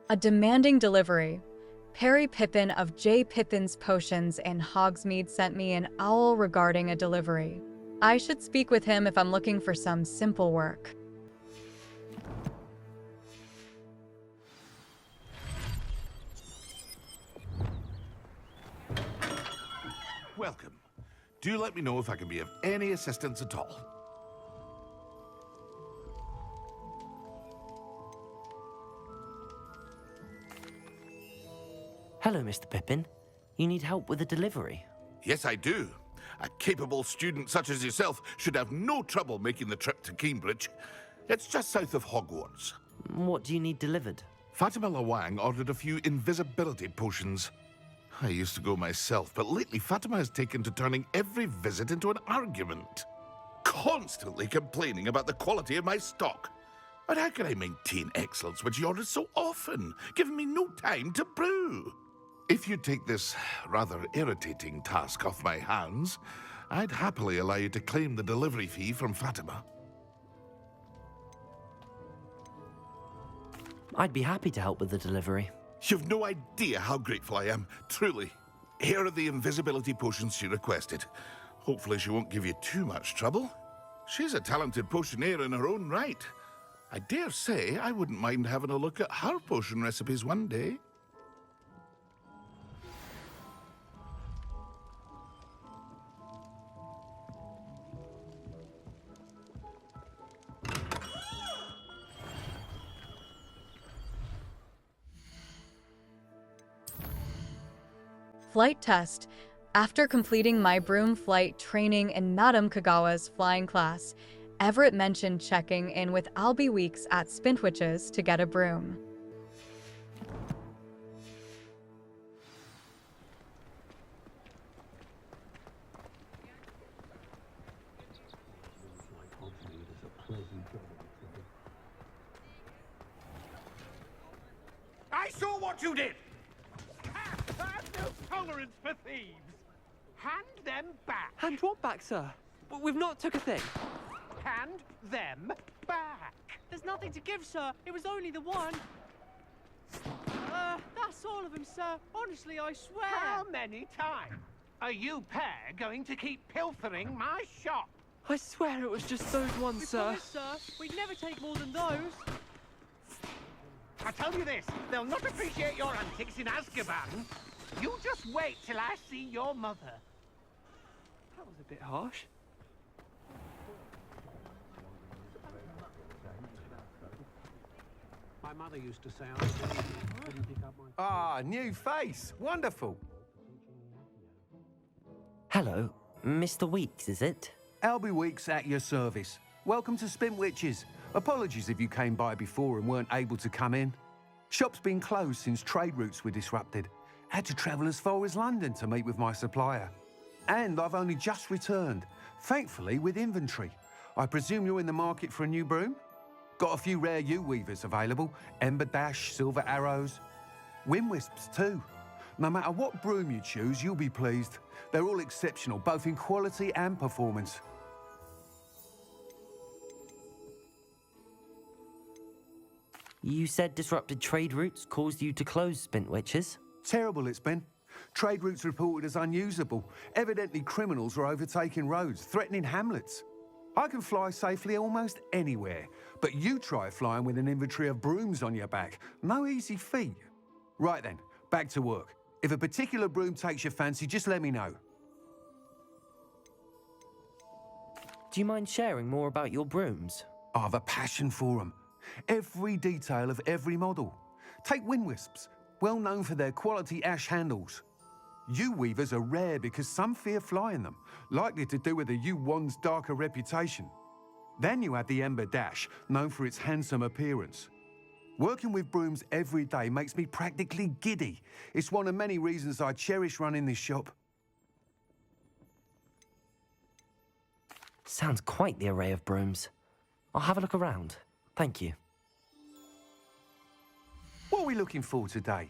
A demanding delivery. Perry Pippin of J. Pippin's Potions and Hogsmeade sent me an owl regarding a delivery. I should speak with him if I'm looking for some simple work. Welcome. Do let me know if I can be of any assistance at all. Hello, Mr. Pippin. You need help with a delivery? Yes, I do. A capable student such as yourself should have no trouble making the trip to Cambridge. It's just south of Hogwarts. What do you need delivered? Fatima Lawang ordered a few invisibility potions. I used to go myself, but lately Fatima has taken to turning every visit into an argument. Constantly complaining about the quality of my stock. But how can I maintain excellence when she orders so often, giving me no time to brew? If you take this rather irritating task off my hands, I'd happily allow you to claim the delivery fee from Fatima. I'd be happy to help with the delivery. You've no idea how grateful I am, truly. Here are the invisibility potions she requested. Hopefully she won't give you too much trouble. She's a talented potioneer in her own right. I dare say I wouldn't mind having a look at her potion recipes one day. Flight test. After completing my broom flight training in Madame Kagawa's flying class, Everett mentioned checking in with Albie Weeks at Spintwitches to get a broom. I saw what you did! I have no tolerance for thieves! Hand them back! Hand what back, sir? We've not took a thing. Hand them back! There's nothing to give, sir. It was only the one. That's all of them, sir. Honestly, I swear. How many times are you pair going to keep pilfering my shop? I swear it was just those ones, We sir. promise, sir. We'd never take more than those. I tell you this, they'll not appreciate your antics in Azkaban. You just wait till I see your mother. That was a bit harsh. My mother used to say I couldn't pick up my... Ah, new face. Wonderful. Hello, Mr. Weeks, is it? Albie Weeks at your service. Welcome to Spintwitches. Apologies if you came by before and weren't able to come in. Shop's been closed since trade routes were disrupted. Had to travel as far as London to meet with my supplier. And I've only just returned, thankfully with inventory. I presume you're in the market for a new broom? Got a few rare U-weavers available. Ember Dash, Silver Arrows. Wind Wisps too. No matter what broom you choose, you'll be pleased. They're all exceptional, both in quality and performance. You said disrupted trade routes caused you to close Spintwitches? Terrible it's been. Trade routes reported as unusable. Evidently criminals are overtaking roads, threatening hamlets. I can fly safely almost anywhere, but you try flying with an inventory of brooms on your back. No easy feat. Right then, back to work. If a particular broom takes your fancy, just let me know. Do you mind sharing more about your brooms? I have a passion for them. Every detail of every model. Take Wind Wisps, well known for their quality ash handles. U-weavers are rare because some fear flying them, likely to do with the U-wand's darker reputation. Then you have the Ember Dash, known for its handsome appearance. Working with brooms every day makes me practically giddy. It's one of many reasons I cherish running this shop. Sounds quite the array of brooms. I'll have a look around. Thank you. What are we looking for today?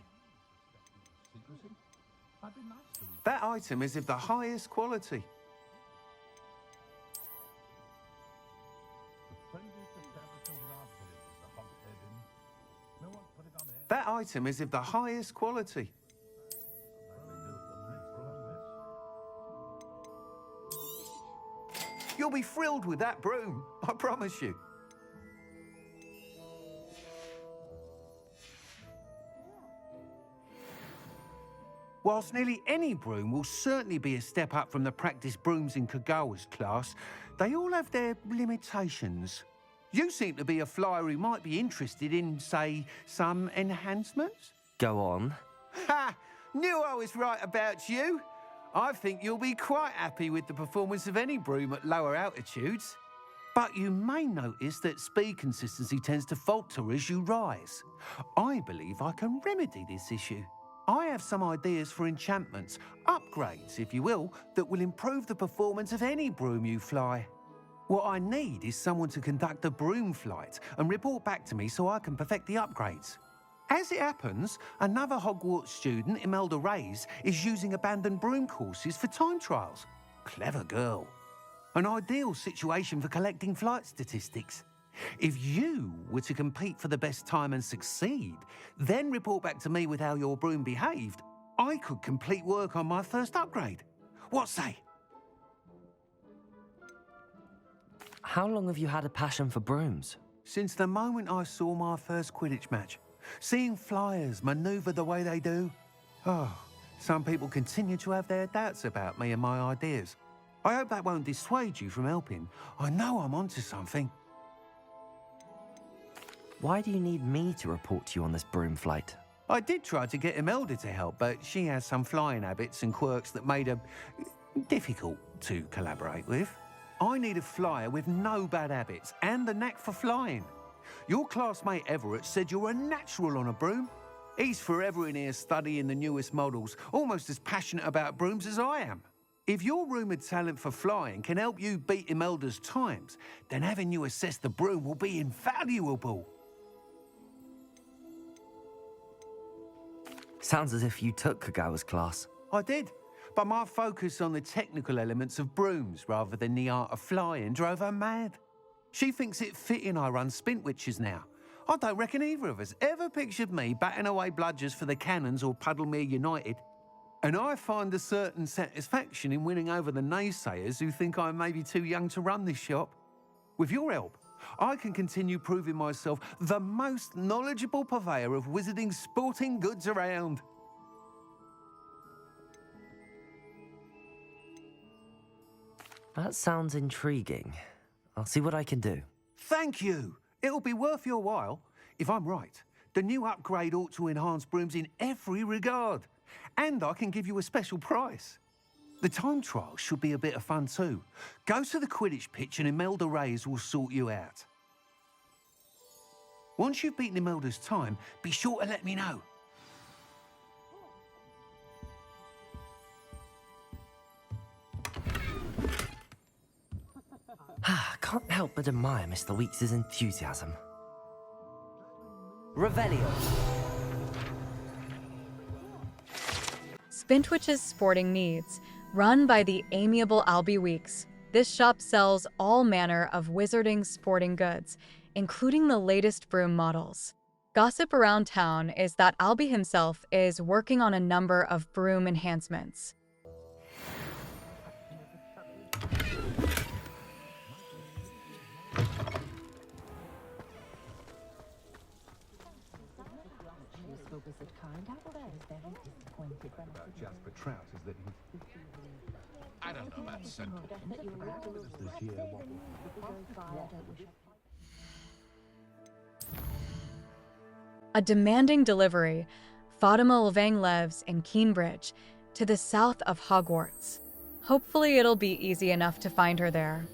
That item is of the highest quality. That item is of the highest quality. You'll be thrilled with that broom, I promise you. Whilst nearly any broom will certainly be a step up from the practice brooms in Kagawa's class, they all have their limitations. You seem to be a flyer who might be interested in, say, some enhancements? Go on. Ha! Knew I was right about you. I think you'll be quite happy with the performance of any broom at lower altitudes. But you may notice that speed consistency tends to falter as you rise. I believe I can remedy this issue. I have some ideas for enchantments, upgrades, if you will, that will improve the performance of any broom you fly. What I need is someone to conduct a broom flight and report back to me so I can perfect the upgrades. As it happens, another Hogwarts student, Imelda Reyes, is using abandoned broom courses for time trials. Clever girl. An ideal situation for collecting flight statistics. If you were to compete for the best time and succeed, then report back to me with how your broom behaved, I could complete work on my first upgrade. What say? How long have you had a passion for brooms? Since the moment I saw my first Quidditch match. Seeing flyers manoeuvre the way they do. Oh, some people continue to have their doubts about me and my ideas. I hope that won't dissuade you from helping. I know I'm onto something. Why do you need me to report to you on this broom flight? I did try to get Imelda to help, but she has some flying habits and quirks that made her difficult to collaborate with. I need a flyer with no bad habits and the knack for flying. Your classmate Everett said you're a natural on a broom. He's forever in here studying the newest models, almost as passionate about brooms as I am. If your rumoured talent for flying can help you beat Imelda's times, then having you assess the broom will be invaluable. Sounds as if you took Kagawa's class. I did, but my focus on the technical elements of brooms rather than the art of flying drove her mad. She thinks it fitting I run Spintwitches now. I don't reckon either of us ever pictured me batting away bludgers for the Cannons or Puddlemere United. And I find a certain satisfaction in winning over the naysayers who think I'm maybe too young to run this shop. With your help, I can continue proving myself the most knowledgeable purveyor of wizarding sporting goods around. That sounds intriguing. I'll see what I can do. Thank you. It'll be worth your while. If I'm right, the new upgrade ought to enhance brooms in every regard. And I can give you a special price. The time trial should be a bit of fun too. Go to the Quidditch pitch and Imelda Reyes will sort you out. Once you've beaten Imelda's time, be sure to let me know. Can't help but admire Mr. Weeks' enthusiasm. Revelio. Spintwitch's Sporting Needs, run by the amiable Albie Weeks. This shop sells all manner of wizarding sporting goods, including the latest broom models. Gossip around town is that Albie himself is working on a number of broom enhancements. Jasper Trout is that I don't know about Central. A demanding delivery, Fatima Levang lives in Keenbridge, to the south of Hogwarts. Hopefully it'll be easy enough to find her there.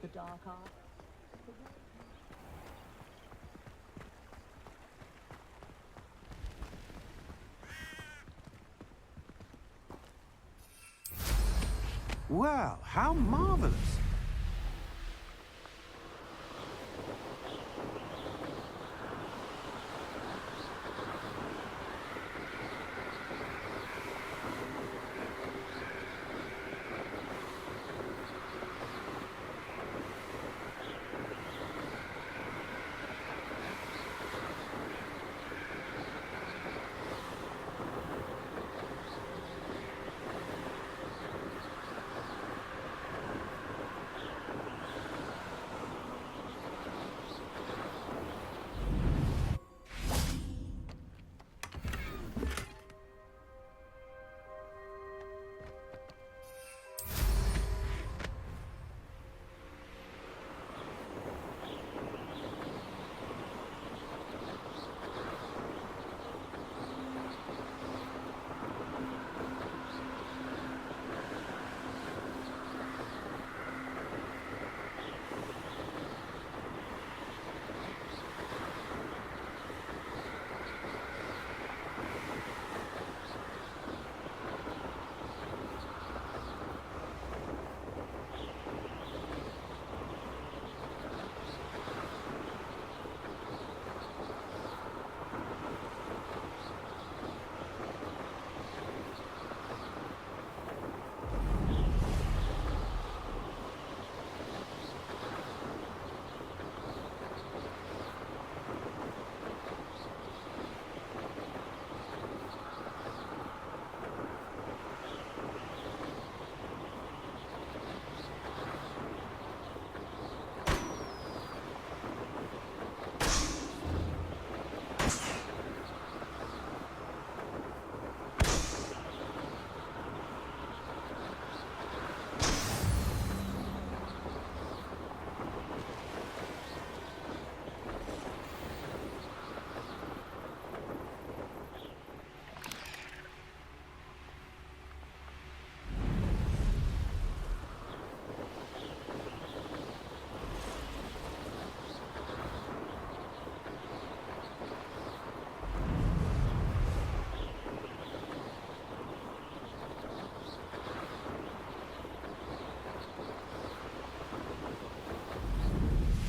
the dark art. Well, how marvelous.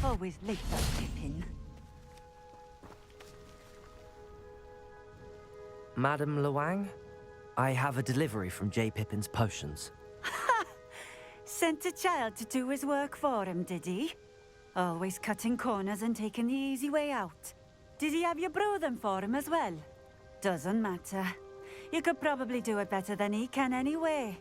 Always late, that Pippin. Madam Luang, I have a delivery from J. Pippin's Potions. Sent a child to do his work for him, did he? Always cutting corners and taking the easy way out. Did he have you brew them for him as well? Doesn't matter. You could probably do it better than he can anyway.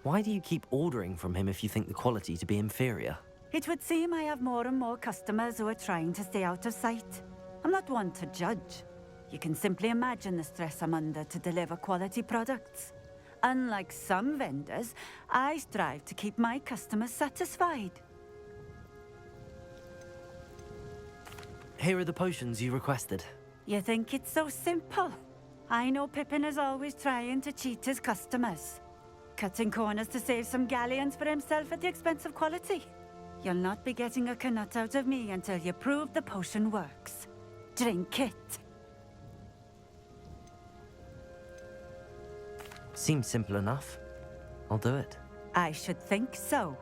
Why do you keep ordering from him if you think the quality to be inferior? It would seem I have more and more customers who are trying to stay out of sight. I'm not one to judge. You can simply imagine the stress I'm under to deliver quality products. Unlike some vendors, I strive to keep my customers satisfied. Here are the potions you requested. You think it's so simple? I know Pippin is always trying to cheat his customers. Cutting corners to save some galleons for himself at the expense of quality. You'll not be getting a canut out of me until you prove the potion works. Drink it. Seems simple enough. I'll do it. I should think so.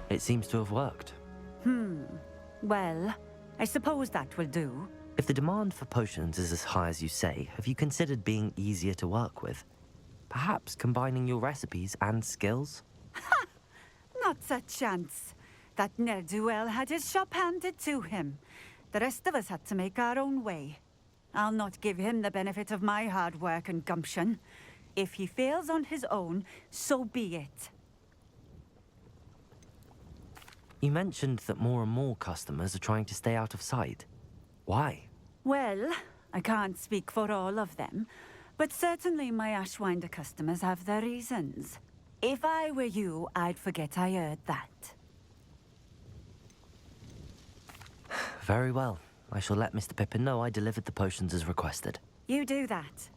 It seems to have worked. Well, I suppose that will do. If the demand for potions is as high as you say, have you considered being easier to work with? Perhaps combining your recipes and skills? Not a chance. That ne'er-do-well had his shop handed to him. The rest of us had to make our own way. I'll not give him the benefit of my hard work and gumption. If he fails on his own, so be it. You mentioned that more and more customers are trying to stay out of sight. Why? Well, I can't speak for all of them, but certainly my Ashwinder customers have their reasons. If I were you, I'd forget I heard that. Very well. I shall let Mr. Pippin know I delivered the potions as requested. You do that.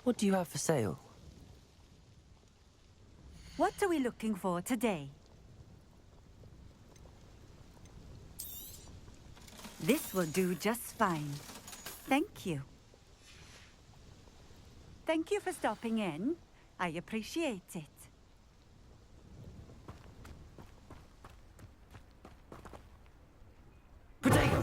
What do you have for sale? What are we looking for today? This will do just fine. Thank you. Thank you for stopping in. I appreciate it. Potato!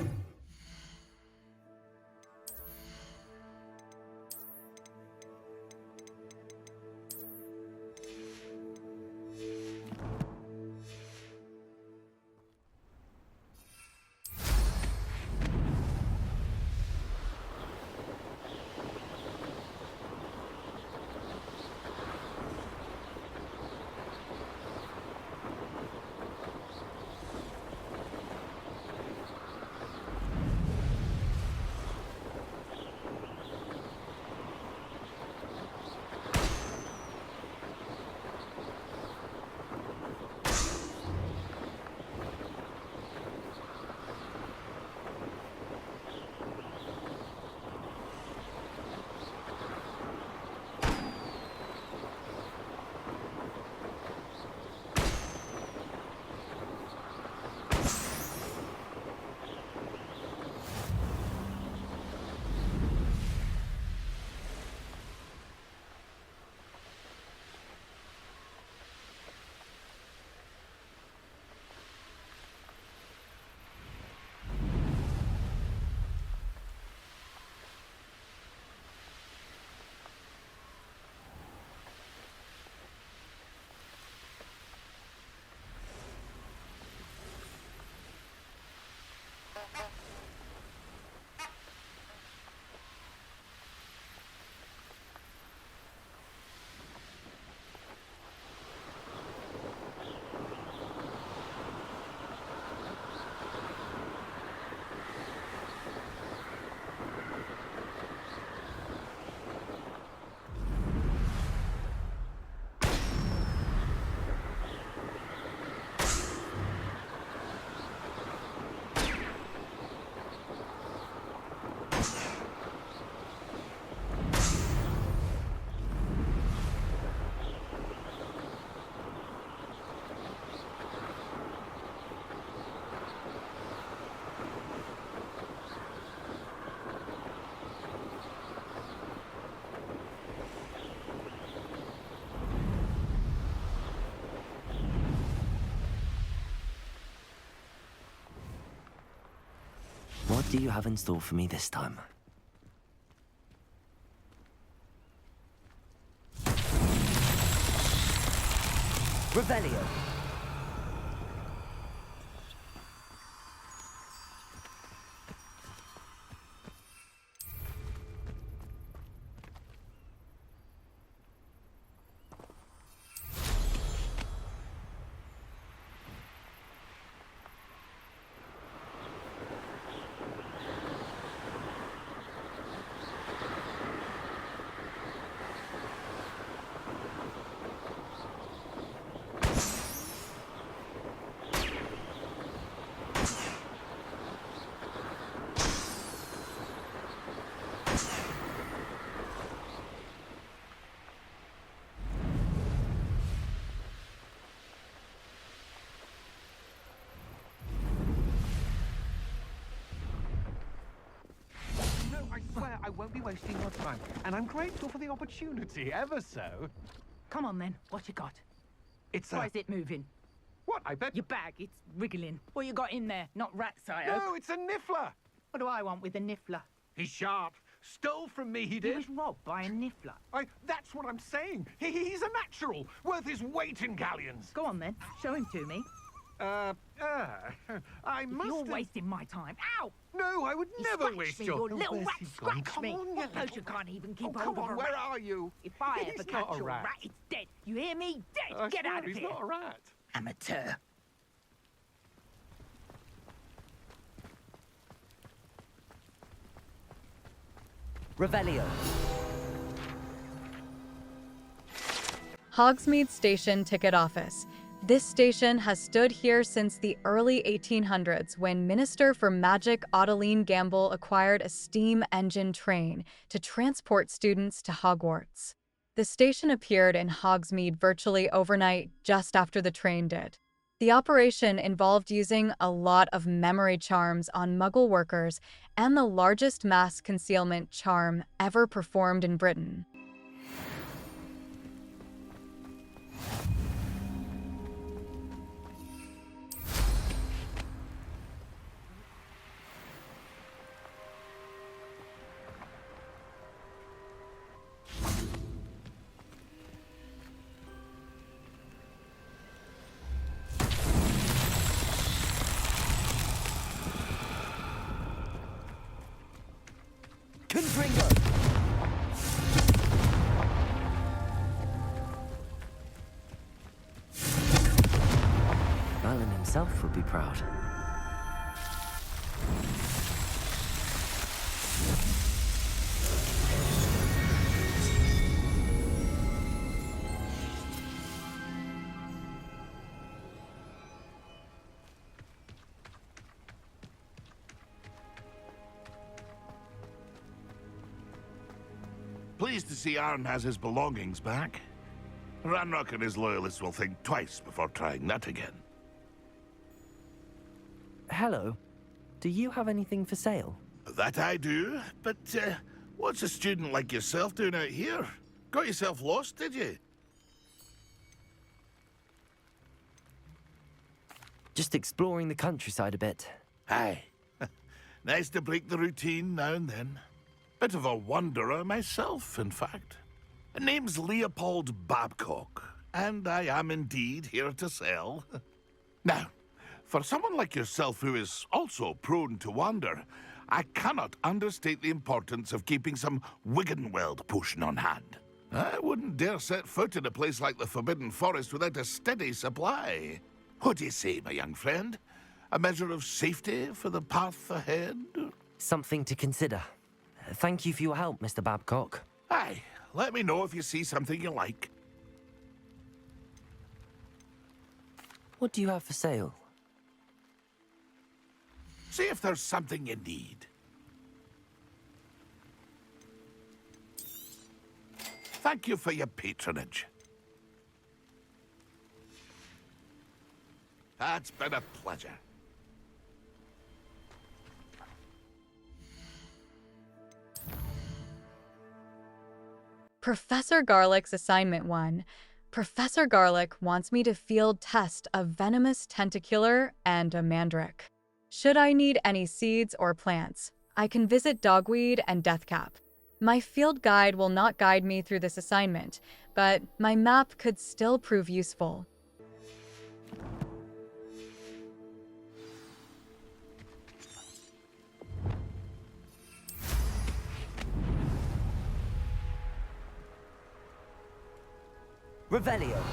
What do you have in store for me this time? Revelio! I won't be wasting your time, and I'm grateful for the opportunity, ever so. Come on then, what you got? It's Why is it moving? What, I bet... Your bag, it's wriggling. What you got in there? Not rats, I hope. No, it's a niffler! What do I want with a niffler? He's sharp. Stole from me, he He did. was robbed by a niffler. That's what I'm saying. He's a natural, worth his weight in galleons. Go on then, show him to me. I must You're have... wasting my time. Ow! No, I would You never scratched waste me, your... you little Where's rat he gone? scratched Come me. on, you What bloke little- you can't even keep Oh, hold come of on, a where rat? are you? If I He's ever not catch a your rat. rat, it's dead. You hear me? Dead. I Get swear out of he's here. not a rat. Amateur. Revelio! Hogsmeade Station Ticket Office. This station has stood here since the early 1800s when Minister for Magic Ottiline Gamble acquired a steam engine train to transport students to Hogwarts. The station appeared in Hogsmeade virtually overnight just after the train did. The operation involved using a lot of memory charms on Muggle workers and the largest mass concealment charm ever performed in Britain. Merlin himself would be proud. Pleased to see Arn has his belongings back. Ranrock and his loyalists will think twice before trying that again. Hello. Do you have anything for sale? That I do, but what's a student like yourself doing out here? Got yourself lost, did you? Just exploring the countryside a bit. Aye. Nice to break the routine now and then. Bit of a wanderer myself, in fact. Name's Leopold Babcock, and I am indeed here to sell. Now, for someone like yourself who is also prone to wander, I cannot understate the importance of keeping some Wiggenweld potion on hand. I wouldn't dare set foot in a place like the Forbidden Forest without a steady supply. What do you say, my young friend? A measure of safety for the path ahead? Something to consider. Thank you for your help, Mr. Babcock. Aye, let me know if you see something you like. What do you have for sale? See if there's something you need. Thank you for your patronage. It's been a pleasure. Professor Garlick's assignment 1. Professor Garlick wants me to field test a venomous tentacular and a mandrake. Should I need any seeds or plants, I can visit Dogweed and Deathcap. My field guide will not guide me through this assignment, but my map could still prove useful. Revelio.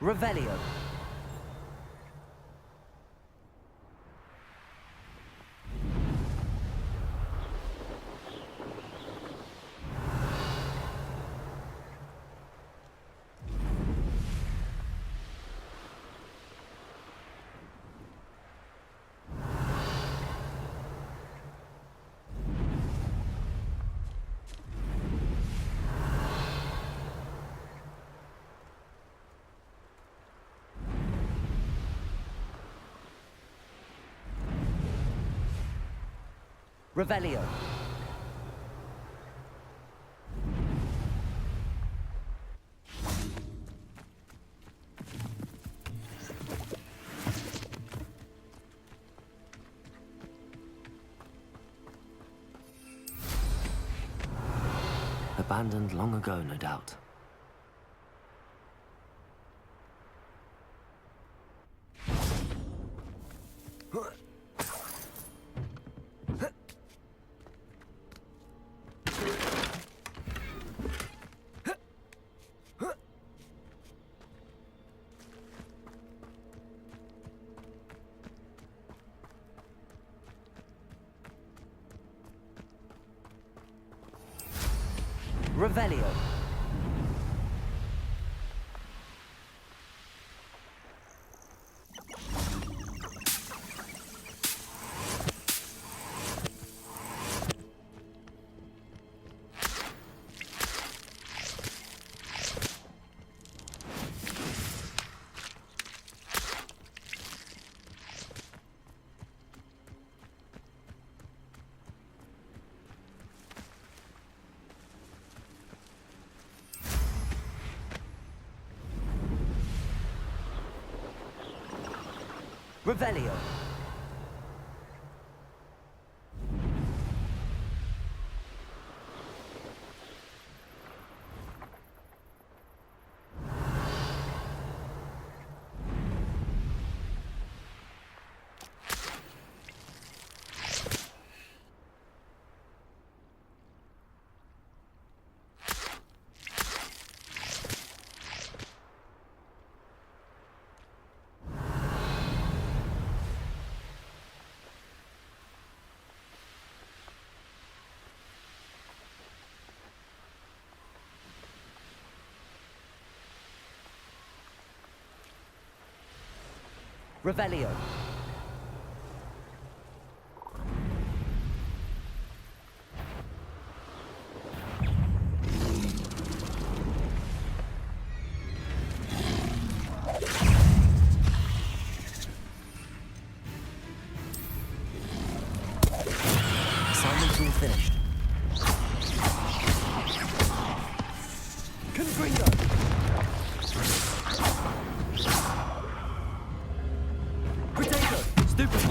Revelio. Revelio. Abandoned long ago, no doubt. Revelio. Revelio. Revelio. Assignment's all finished. Confringo. Stupefy.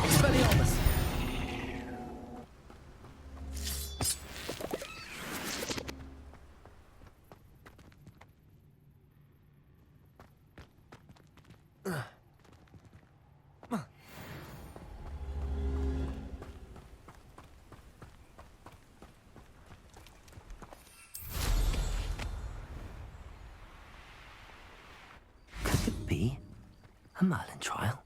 Expelliarmus. Could it be a Merlin trial?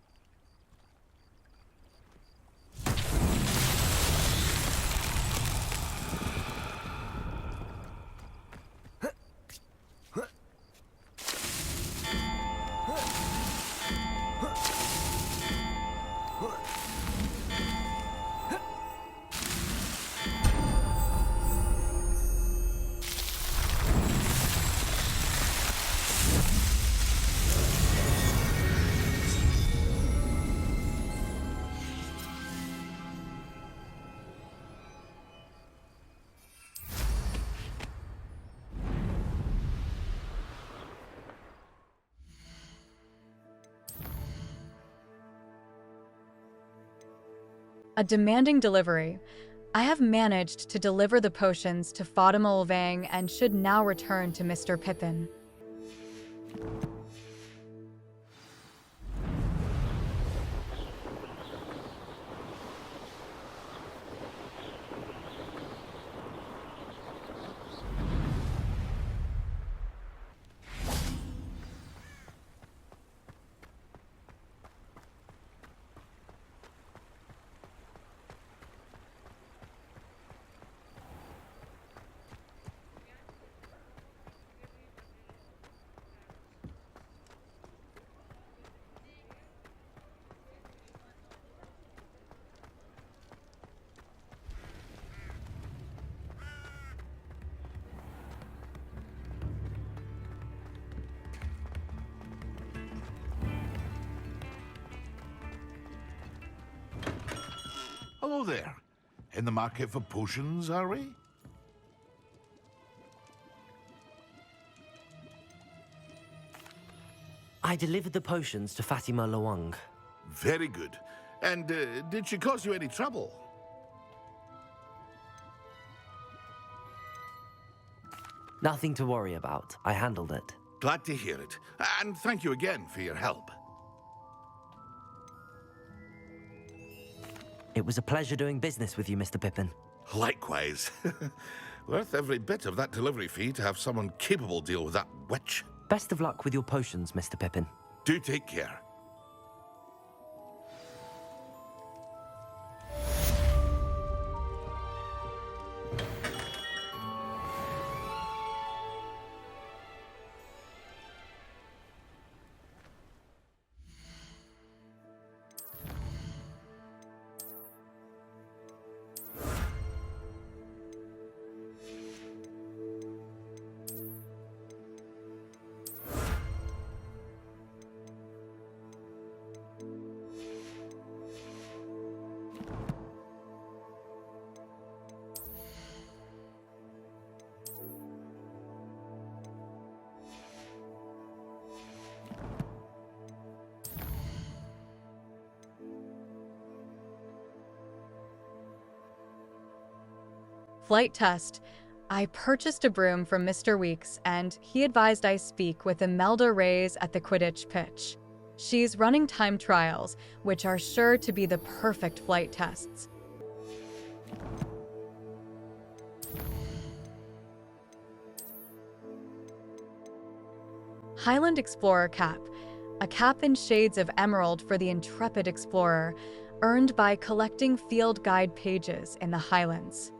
A demanding delivery. I have managed to deliver the potions to Fatima Olvang and should now return to Mr. Pippin. Hello there. In the market for potions, are we? I delivered the potions to Fatima Lawang. Very good. And did she cause you any trouble? Nothing to worry about. I handled it. Glad to hear it. And thank you again for your help. It was a pleasure doing business with you, Mr. Pippin. Likewise. Worth every bit of that delivery fee to have someone capable deal with that witch. Best of luck with your potions, Mr. Pippin. Do take care. Flight test. I purchased a broom from Mr. Weeks, and he advised I speak with Imelda Reyes at the Quidditch pitch. She's running time trials, which are sure to be the perfect flight tests. Highland Explorer Cap. A cap in shades of emerald for the intrepid explorer, earned by collecting field guide pages in the Highlands.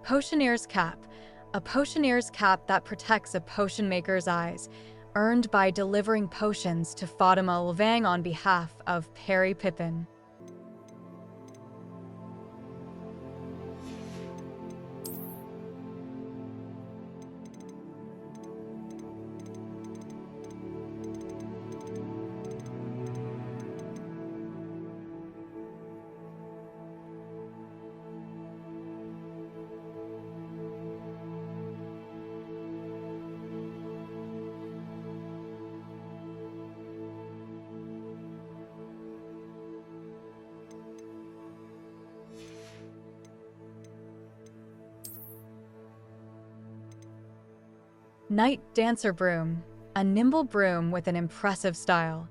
Potioneer's Cap. A potioneer's cap that protects a potion maker's eyes, earned by delivering potions to Fatima Lawang on behalf of Perry Pippin. Night Dancer Broom. A nimble broom with an impressive style.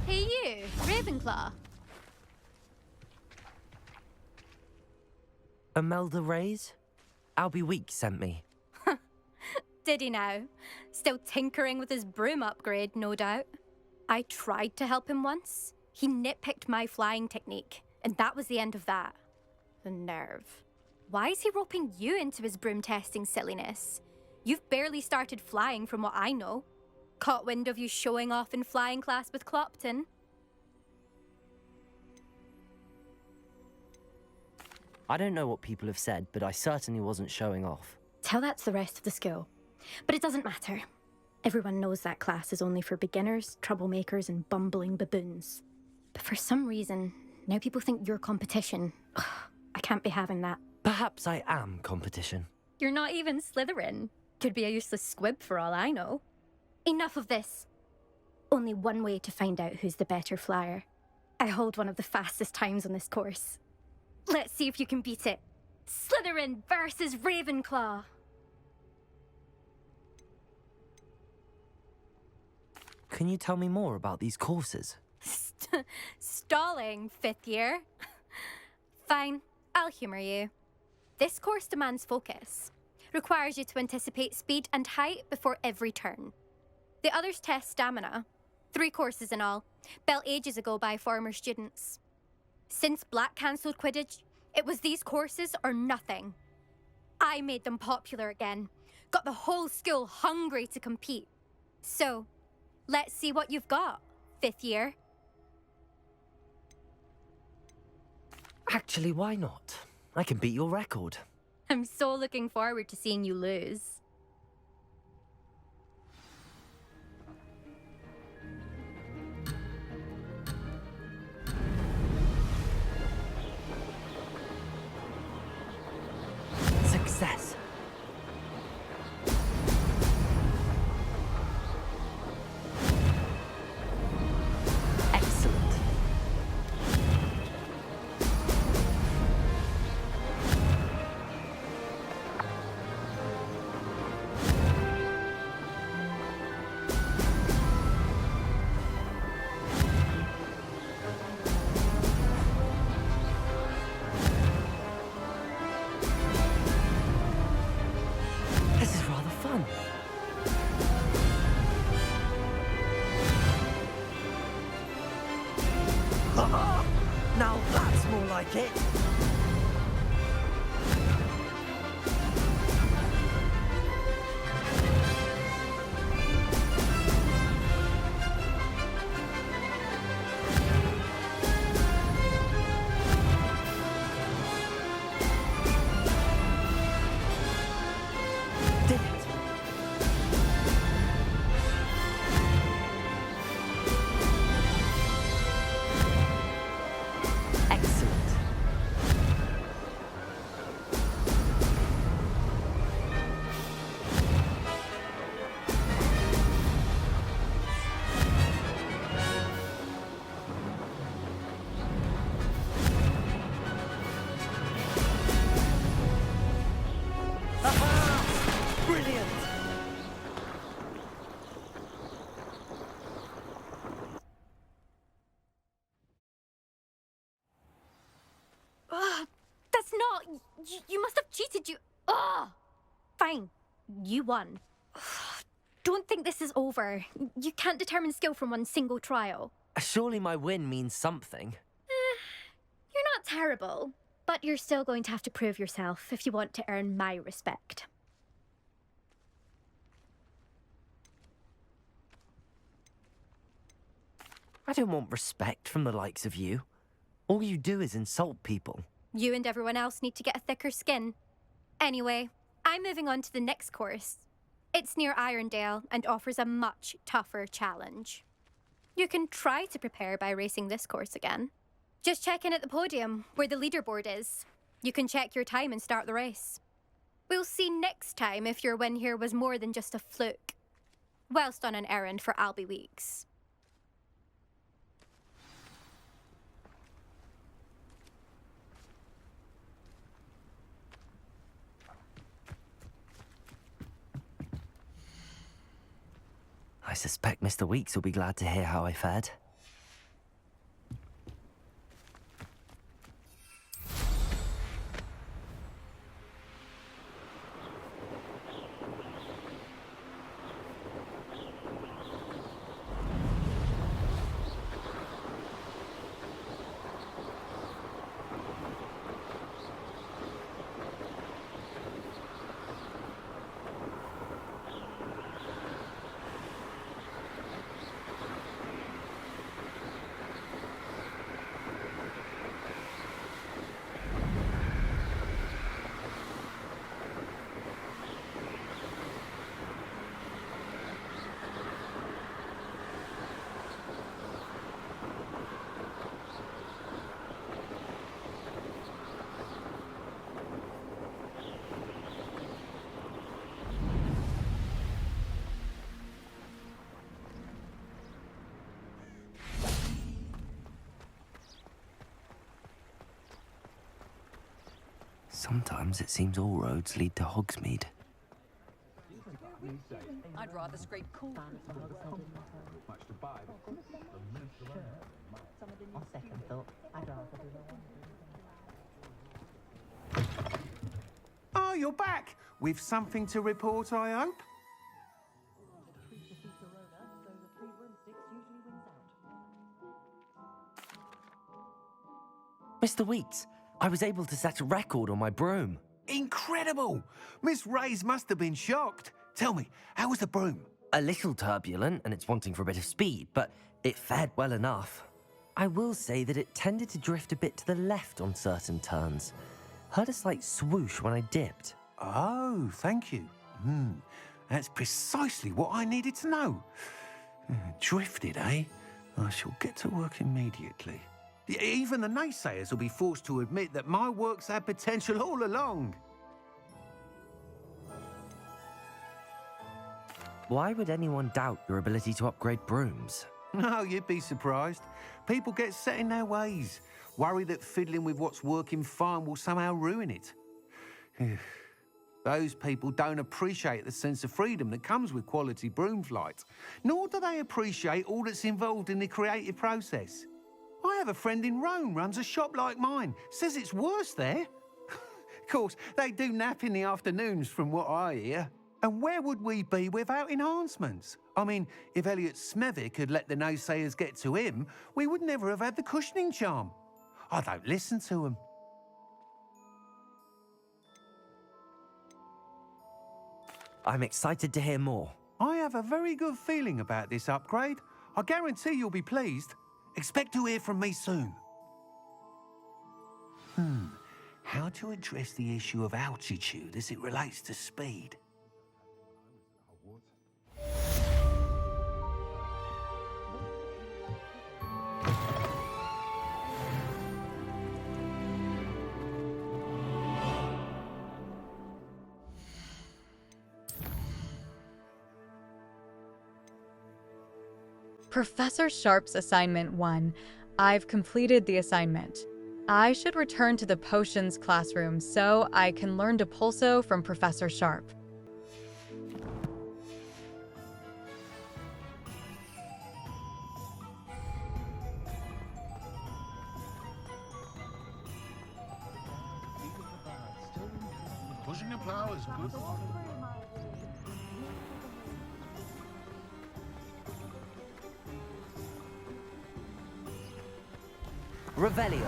Hey you, Ravenclaw. Imelda Reyes? Albie Weeks sent me. Did he now? Still tinkering with his broom upgrade, no doubt. I tried to help him once. He nitpicked my flying technique, and that was the end of that. The nerve. Why is he roping you into his broom testing silliness? You've barely started flying from what I know. Caught wind of you showing off in flying class with Clopton. I don't know what people have said, but I certainly wasn't showing off. Tell that to the rest of the school. But it doesn't matter. Everyone knows that class is only for beginners, troublemakers, and bumbling baboons. But for some reason, now people think you're competition. Ugh, I can't be having that. Perhaps I am competition. You're not even Slytherin. Could be a useless squib for all I know. Enough of this. Only one way to find out who's the better flyer. I hold one of the fastest times on this course. Let's see if you can beat it. Slytherin versus Ravenclaw. Can you tell me more about these courses? Stalling, 5th year. Fine, I'll humour you. This course demands focus. Requires you to anticipate speed and height before every turn. The others test stamina. 3 courses in all, built ages ago by former students. Since Black cancelled Quidditch, it was these courses or nothing. I made them popular again. Got the whole school hungry to compete. So, let's see what you've got, 5th year. Actually, why not? I can beat your record. I'm so looking forward to seeing you lose. Success. Excellent. This is rather fun. Now that's more like it. Did it? Excellent. Aha! Brilliant! Ugh, that's not... You must have cheated, you... Ugh! Fine, you won. Ugh, don't think this is over. You can't determine skill from one single trial. Surely my win means something. You're not terrible, but you're still going to have to prove yourself if you want to earn my respect. I don't want respect from the likes of you. All you do is insult people. You and everyone else need to get a thicker skin. Anyway, I'm moving on to the next course. It's near Irondale and offers a much tougher challenge. You can try to prepare by racing this course again. Just check in at the podium, where the leaderboard is. You can check your time and start the race. We'll see next time if your win here was more than just a fluke. Whilst on an errand for Albie Weeks. I suspect Mr. Weeks will be glad to hear how I fared. Sometimes it seems all roads lead to Hogsmeade. I'd rather scrape cool. Oh, you're back! With something to report, I hope? Mr. Weeks, I was able to set a record on my broom. Incredible! Miss Reyes must have been shocked. Tell me, how was the broom? A little turbulent and it's wanting for a bit of speed, but it fared well enough. I will say that it tended to drift a bit to the left on certain turns. Heard a slight swoosh when I dipped. Oh, thank you. That's precisely what I needed to know. Drifted, eh? I shall get to work immediately. Even the naysayers will be forced to admit that my work's had potential all along. Why would anyone doubt your ability to upgrade brooms? No, you'd be surprised. People get set in their ways, worry that fiddling with what's working fine will somehow ruin it. Those people don't appreciate the sense of freedom that comes with quality broom flight, nor do they appreciate all that's involved in the creative process. I have a friend in Rome runs a shop like mine, says it's worse there. Of course, they do nap in the afternoons from what I hear. And where would we be without enhancements? I mean, if Elliot Smethwick had let the naysayers get to him, we would never have had the cushioning charm. I don't listen to him. I'm excited to hear more. I have a very good feeling about this upgrade. I guarantee you'll be pleased. Expect to hear from me soon. How to address the issue of altitude as it relates to speed? Professor Sharp's assignment 1. I've completed the assignment. I should return to the potions classroom so I can learn Depulso from Professor Sharp. Pushing a plow is good. Revelio.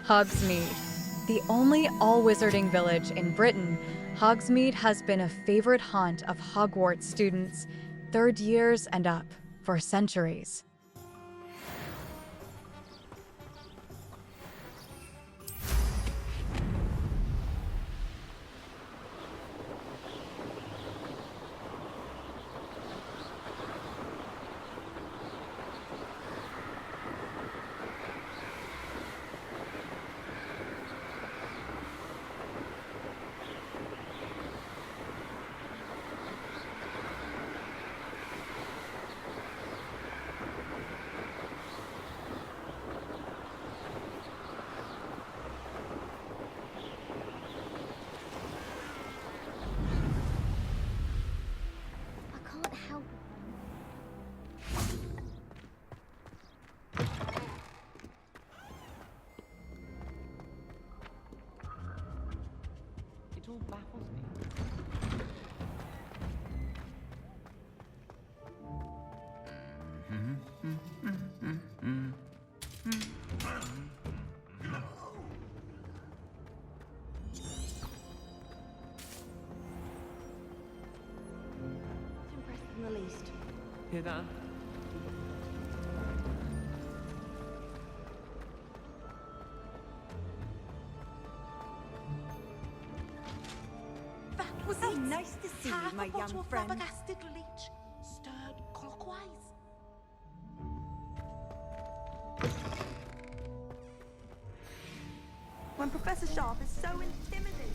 Hogsmeade. The only all-wizarding village in Britain, Hogsmeade has been a favorite haunt of Hogwarts students, third years and up, for centuries. It all baffles me. Impressed in the least. Hear that? That was So nice to see you, my young friend. flabbergasted leech, stirred clockwise. When Professor Sharp is so intimidating.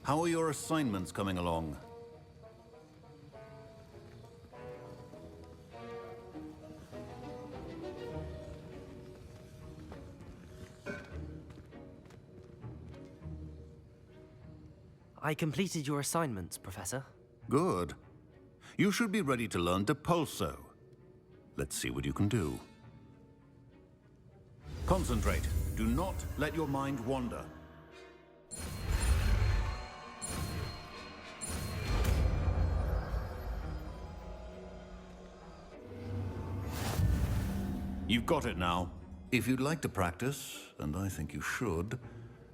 How are your assignments coming along? I completed your assignments, Professor. Good. You should be ready to learn Depulso. Let's see what you can do. Concentrate. Do not let your mind wander. You've got it now. If you'd like to practice, and I think you should,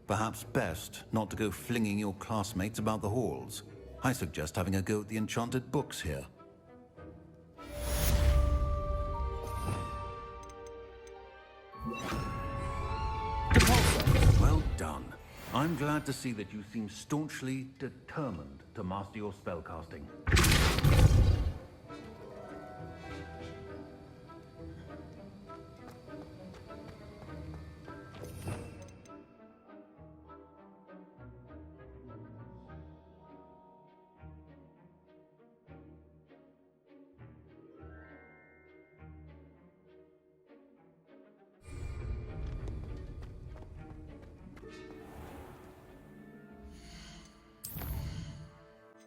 perhaps best not to go flinging your classmates about the halls. I suggest having a go at the enchanted books here. Well done. I'm glad to see that you seem staunchly determined to master your spellcasting.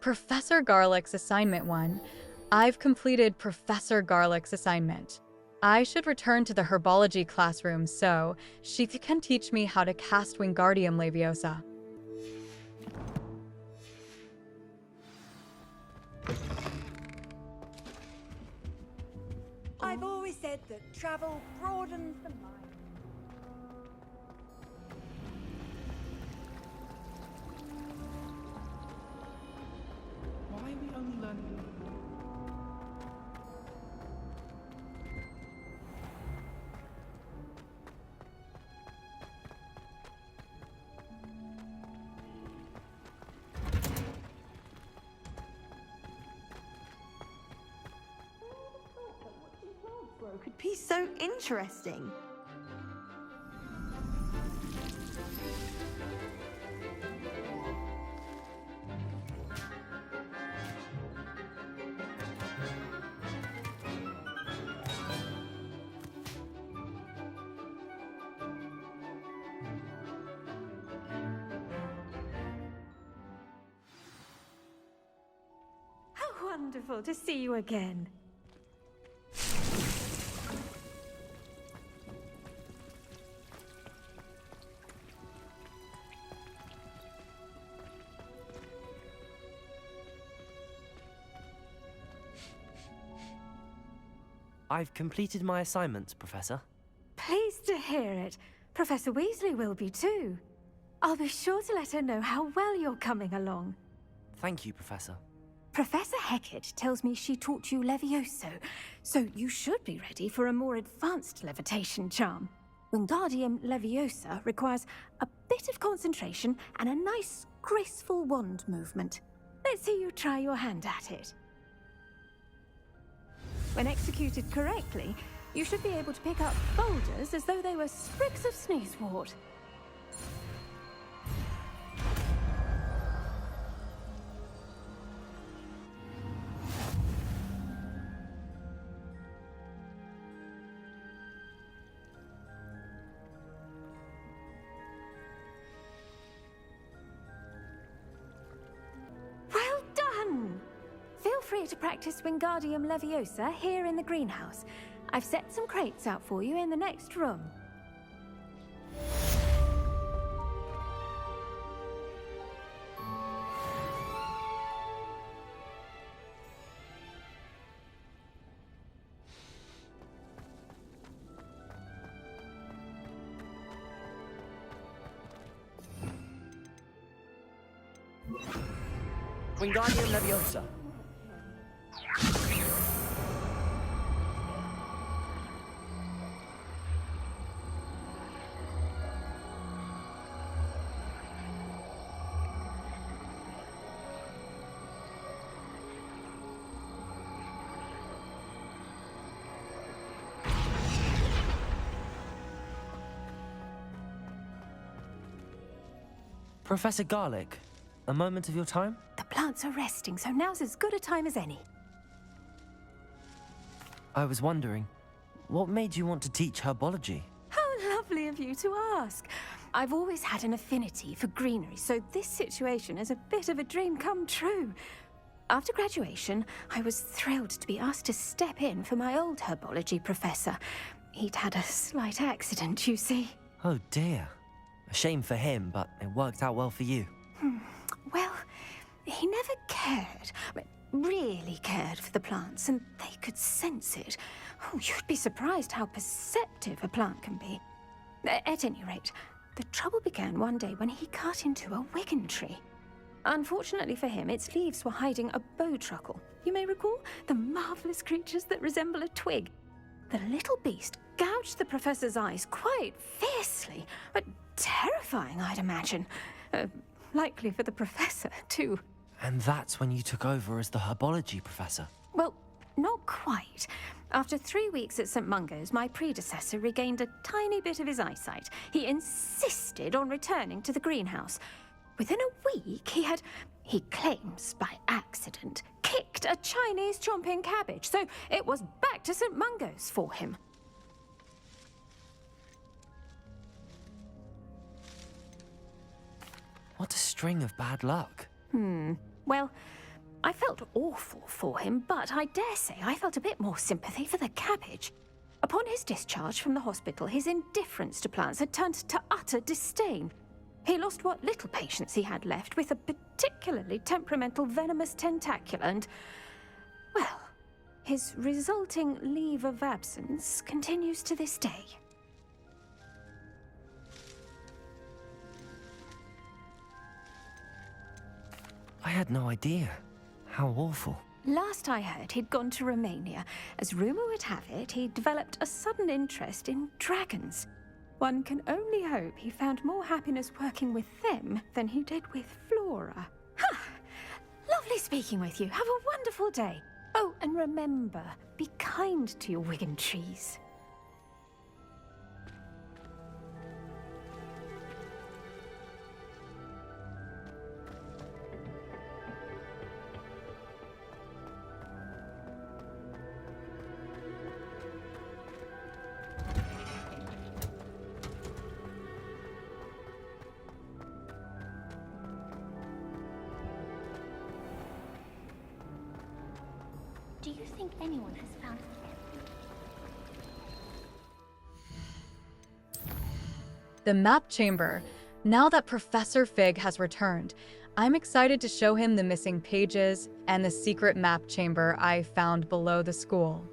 Professor Garlick's assignment 1. I've completed Professor Garlick's assignment. I should return to the herbology classroom so she can teach me how to cast Wingardium Leviosa. I've always said that travel broadens the mind. Why are we only learning? Could be so interesting. How wonderful to see you again. I've completed my assignments, Professor. Pleased to hear it. Professor Weasley will be too. I'll be sure to let her know how well you're coming along. Thank you, Professor. Professor Hecat tells me she taught you Levioso, so you should be ready for a more advanced levitation charm. Wingardium Leviosa requires a bit of concentration and a nice, graceful wand movement. Let's see you try your hand at it. When executed correctly, you should be able to pick up boulders as though they were sprigs of sneezewort. Well done! Feel free to practice Wingardium Leviosa here in the greenhouse. I've set some crates out for you in the next room. Wingardium Leviosa. Professor Garlick, a moment of your time? The plants are resting, so now's as good a time as any. I was wondering, what made you want to teach herbology? How lovely of you to ask. I've always had an affinity for greenery, so this situation is a bit of a dream come true. After graduation, I was thrilled to be asked to step in for my old herbology professor. He'd had a slight accident, you see. Oh dear. A shame for him, but it worked out well for you. Well, he never cared, really cared for the plants, and they could sense it. Oh, you'd be surprised how perceptive a plant can be. At any rate, the trouble began one day when he cut into a wigan tree. Unfortunately for him, its leaves were hiding a bowtruckle. You may recall the marvelous creatures that resemble a twig. The little beast gouged the professor's eyes quite fiercely, but terrifying, I'd imagine. Likely for the professor, too. And that's when you took over as the herbology professor? Well, not quite. After 3 weeks at St. Mungo's, my predecessor regained a tiny bit of his eyesight. He insisted on returning to the greenhouse. Within a week, he claims by accident, kicked a Chinese chomping cabbage, so it was back to St. Mungo's for him. What a string of bad luck. Well, I felt awful for him, but I dare say I felt a bit more sympathy for the cabbage. Upon his discharge from the hospital, his indifference to plants had turned to utter disdain. He lost what little patience he had left with a particularly temperamental venomous tentacula and, well, his resulting leave of absence continues to this day. I had no idea. How awful. Last I heard, he'd gone to Romania. As rumour would have it, he'd developed a sudden interest in dragons. One can only hope he found more happiness working with them than he did with Flora. Ha! Lovely speaking with you. Have a wonderful day. Oh, and remember, be kind to your wigan trees. Do you think anyone has found it yet? The map chamber. Now that Professor Fig has returned, I'm excited to show him the missing pages and the secret map chamber I found below the school.